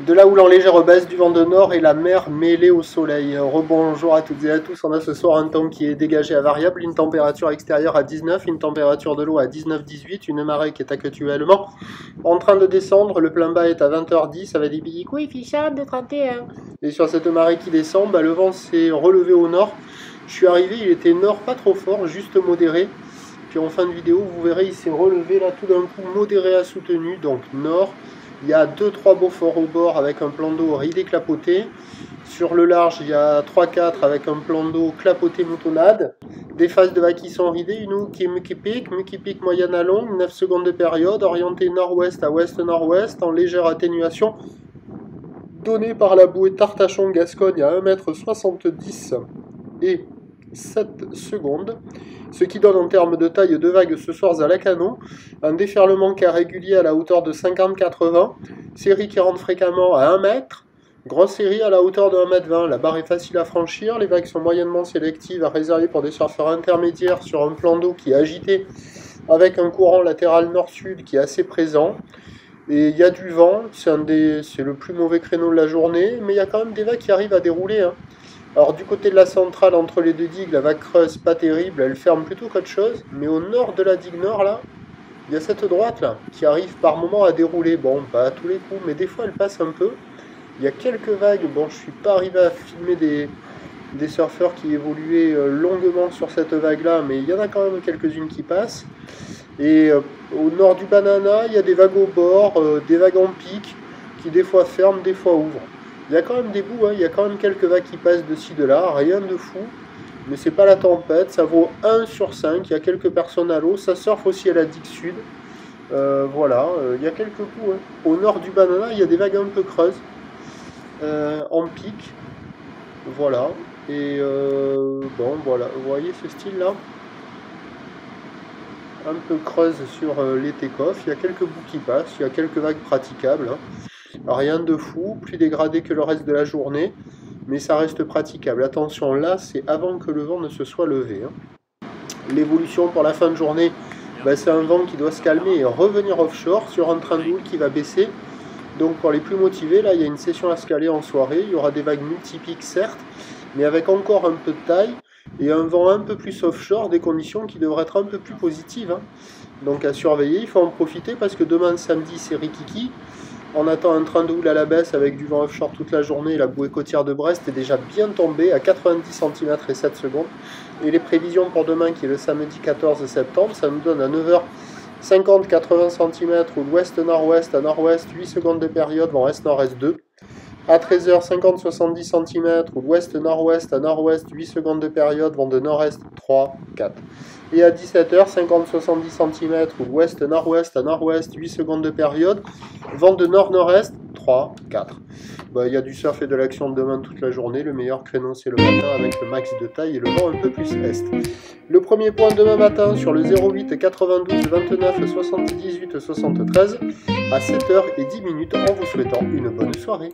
De là où en légère baisse du vent de nord et la mer mêlée au soleil. Rebonjour à toutes et à tous, on a ce soir un temps qui est dégagé à variable, une température extérieure à 19, une température de l'eau à 19-18, une marée qui est actuellement en train de descendre, le plein bas est à 20h10 avec des billets coefficients de 31. Et sur cette marée qui descend, le vent s'est relevé au nord. Je suis arrivé, il était nord pas trop fort, juste modéré. Puis en fin de vidéo, vous verrez, il s'est relevé là tout d'un coup modéré à soutenu, donc nord. Il y a 2-3 Beaufort au bord avec un plan d'eau ridé clapoté. Sur le large, il y a 3-4 avec un plan d'eau clapoté moutonnade. Des phases de vagues qui sont ridées, une qui pique moyenne à longue, 9 secondes de période, orientée nord-ouest à ouest-nord-ouest, en légère atténuation, donnée par la bouée Tartachon-Gascogne à 1,70 m et 7 secondes, ce qui donne en termes de taille de vagues ce soir à Lacanau, un déferlement cas régulier à la hauteur de 50-80, série qui rentre fréquemment à 1 m, grosse série à la hauteur de 1,20 m, la barre est facile à franchir, les vagues sont moyennement sélectives, réservées pour des surfeurs intermédiaires sur un plan d'eau qui est agité, avec un courant latéral nord-sud qui est assez présent, et il y a du vent, c'est le plus mauvais créneau de la journée, mais il y a quand même des vagues qui arrivent à dérouler, hein. Alors du côté de la centrale, entre les deux digues, la vague creuse, pas terrible, elle ferme plutôt qu'autre chose. Mais au nord de la digue nord, là, il y a cette droite, là, qui arrive par moment à dérouler. Bon, pas à tous les coups, mais des fois elle passe un peu. Il y a quelques vagues, bon, je suis pas arrivé à filmer des surfeurs qui évoluaient longuement sur cette vague-là, mais il y en a quand même quelques-unes qui passent. Et au nord du Banana, il y a des vagues au bord, des vagues en pic, qui des fois ferment, des fois ouvrent. Il y a quand même des bouts, hein, il y a quand même quelques vagues qui passent de ci, de là, rien de fou, mais c'est pas la tempête, ça vaut 1 sur 5, il y a quelques personnes à l'eau, ça surfe aussi à la digue sud, voilà, il y a quelques bouts, hein. Au nord du Banana, il y a des vagues un peu creuses, en pic, voilà, et bon, voilà, vous voyez ce style-là, un peu creuse sur les take-off, il y a quelques bouts qui passent, il y a quelques vagues praticables, hein. Rien de fou, plus dégradé que le reste de la journée, mais ça reste praticable. Attention, là, c'est avant que le vent ne se soit levé, hein. L'évolution pour la fin de journée, c'est un vent qui doit se calmer et revenir offshore sur un train de houle qui va baisser. Donc pour les plus motivés, là, il y a une session à se caler en soirée. Il y aura des vagues multipiques, certes, mais avec encore un peu de taille et un vent un peu plus offshore, des conditions qui devraient être un peu plus positives, hein. Donc à surveiller, il faut en profiter parce que demain, samedi, c'est Rikiki. On attend un train de houle à la baisse avec du vent offshore toute la journée. La bouée côtière de Brest est déjà bien tombée à 90 cm et 7 secondes. Et les prévisions pour demain, qui est le samedi 14 septembre, ça nous donne à 9h50 80 cm ou l'ouest-nord-ouest à nord-ouest, 8 secondes de période, vent est-nord-est 2. À 13h50 70 cm ou l'ouest-nord-ouest à nord-ouest, 8 secondes de période, vent de nord-est 3, 4. Et à 17h 50 70 cm ou l'ouest-nord-ouest à nord-ouest, 8 secondes de période, vent de nord-nord-est 3, 4. Il y a du surf et de l'action demain toute la journée. Le meilleur créneau c'est le matin avec le max de taille et le vent un peu plus est. Le premier point demain matin sur le 08 92 29 78 73 à 7h10 en vous souhaitant une bonne soirée.